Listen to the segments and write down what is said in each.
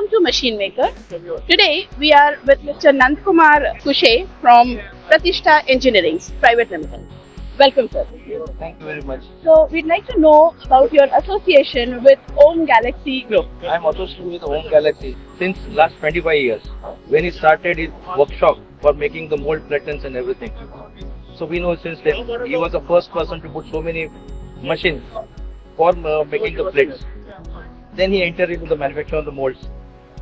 welcome to Machine Maker. Today we are with Mr. Nandakumar Khuse from Pratishna Engineers Private Limited. Welcome, sir. Thank you very much. So we'd like to know about your association with Om Galaxy Group. I am associated with Home Galaxy since last 25 years. When he started his workshop for making the mold patterns and everything. So we know since then he was the first person to put so many machines for making the plates. Then he entered into the manufacture of the molds.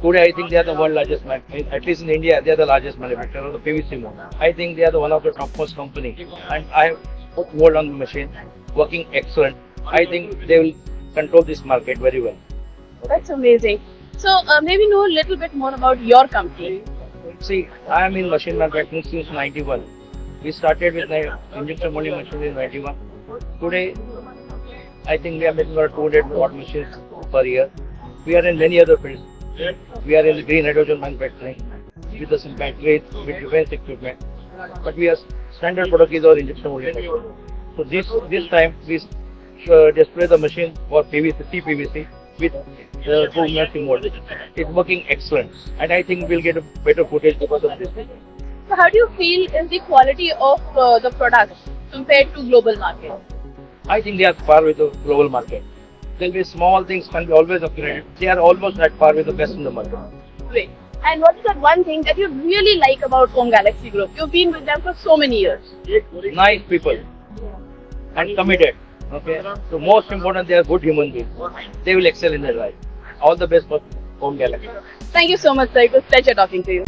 Today I think they are the world largest, at least in India they are the largest manufacturer of the PVC mold. I think they are the one of the topmost company, and I have put mold on the machine, working excellent. I think they will control this market very well. That's amazing. So maybe know a little bit more about your company. See, I am in machine manufacturing since 91. We started with the injection molding machine in 91. Today, I think we are making about 200 watt machines per year. We are in many other fields. We are in the green hydrogen manufacturing, with the batteries, with defense equipment. But we are standard product is our injection molding machine. So this time we display the machine for PVC, CPVC with the two massive mold. It's working excellent, and I think we'll get a better footage because of this. So how do you feel is the quality of the products compared to global market? I think they are par with the global market. There will be small things can be always upgraded. They are almost at par with the best in the market. Great. And what is that one thing that you really like about Om Galaxy Group? You've been with them for so many years. Nice people and committed. Okay. So most important, they are good human beings. They will excel in their life. All the best for Home Galaxy. Thank you so much, sir. It was a pleasure talking to you.